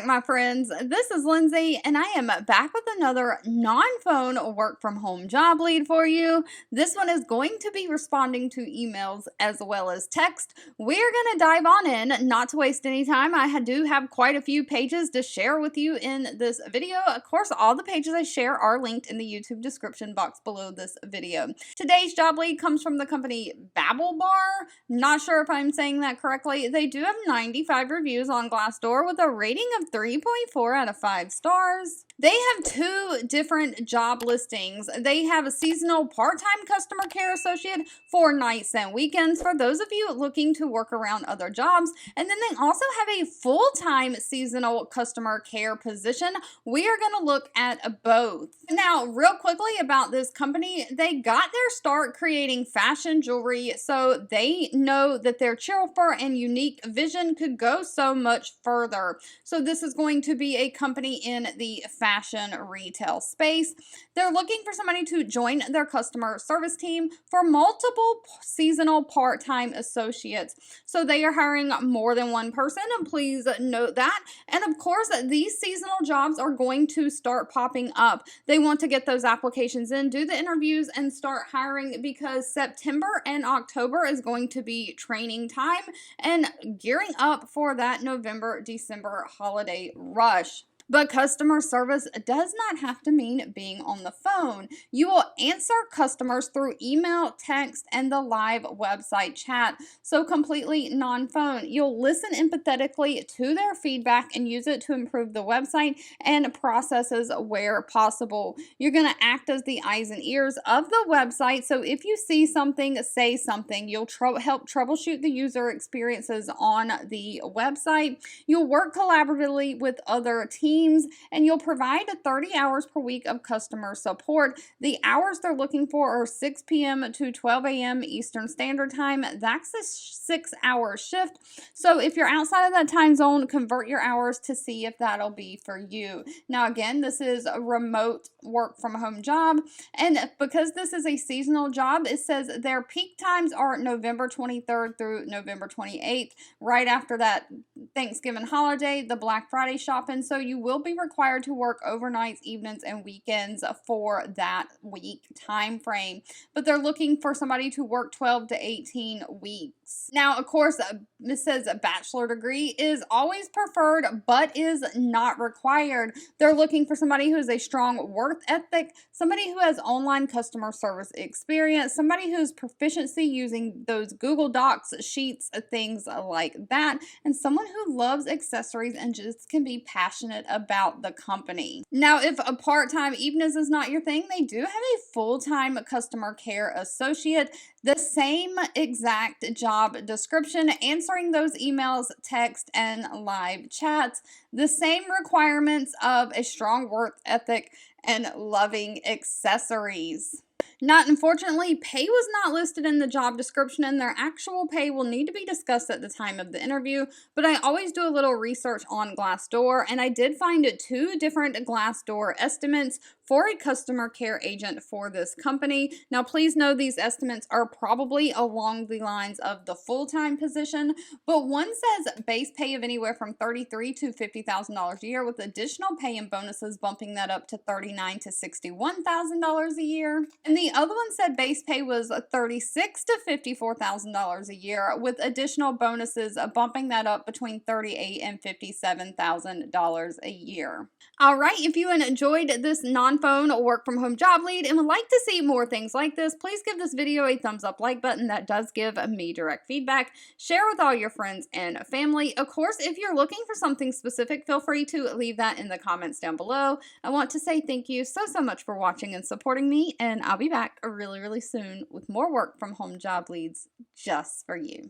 back, my friends. This is Lindsay, and I am back with another non-phone work from home job lead for you. This one is going to be responding to emails as well as text. We're going to dive on in, not to waste any time. I do have quite a few pages to share with you in this video. Of course, all the pages I share are linked in the YouTube description box below this video. Today's job lead comes from the company BabbleBar. Not sure if I'm saying that correctly. They do have 95 reviews on Glassdoor with a rating of 3.4 out of 5 stars. They have two different job listings. They have a seasonal part-time customer care associate for nights and weekends for those of you looking to work around other jobs. And then they also have a full-time seasonal customer care position. We are going to look at both. Now, real quickly about this company, they got their start creating fashion jewelry, so they know that their cheerful and unique vision could go so much further. So this is going to be a company in the fashion retail space. They're looking for somebody to join their customer service team for multiple seasonal part-time associates. So they are hiring more than one person, and please note that. And of course, these seasonal jobs are going to start popping up. They want to get those applications in, do the interviews, and start hiring because September and October is going to be training time and gearing up for that November-December holiday rush. But customer service does not have to mean being on the phone. You will answer customers through email, text, and the live website chat. So completely non-phone. You'll listen empathetically to their feedback and use it to improve the website and processes where possible. You're going to act as the eyes and ears of the website. So if you see something, say something. You'll help troubleshoot the user experiences on the website. You'll work collaboratively with other teams, and you'll provide 30 hours per week of customer support. The hours they're looking for are 6 p.m. to 12 a.m. Eastern Standard Time. That's a 6-hour shift. So if you're outside of that time zone, convert your hours to see if that'll be for you. Now, again, this is a remote work from home job. And because this is a seasonal job, it says their peak times are November 23rd through November 28th, right after that Thanksgiving holiday, the Black Friday shopping. So you will be required to work overnights, evenings, and weekends for that week time frame. But they're looking for somebody to work 12 to 18 weeks. Now, of course, it says a bachelor degree is always preferred, but is not required. They're looking for somebody who has a strong work ethic, somebody who has online customer service experience, somebody who's proficiency using those Google Docs, sheets, things like that, and someone who loves accessories and just can be passionate about the company. Now, if a part-time evenings is not your thing, they do have a full-time customer care associate. The same exact job description, answering those emails, text, and live chats. The same requirements of a strong work ethic and loving accessories. Unfortunately, pay was not listed in the job description, and their actual pay will need to be discussed at the time of the interview, but I always do a little research on Glassdoor, and I did find 2 different Glassdoor estimates for a customer care agent for this company. Now, please know these estimates are probably along the lines of the full-time position, but one says base pay of anywhere from $33,000 to $50,000 a year, with additional pay and bonuses bumping that up to $39,000 to $61,000 a year. And the other one said base pay was $36,000 to $54,000 a year, with additional bonuses bumping that up between $38,000 and $57,000 a year. All right, if you enjoyed this non-phone work from home job lead and would like to see more things like this, please give this video a thumbs up like button. That does give me direct feedback. Share with all your friends and family. Of course, if you're looking for something specific, feel free to leave that in the comments down below. I want to say thank you so much for watching and supporting me, and I'll be back really soon with more work from home job leads just for you.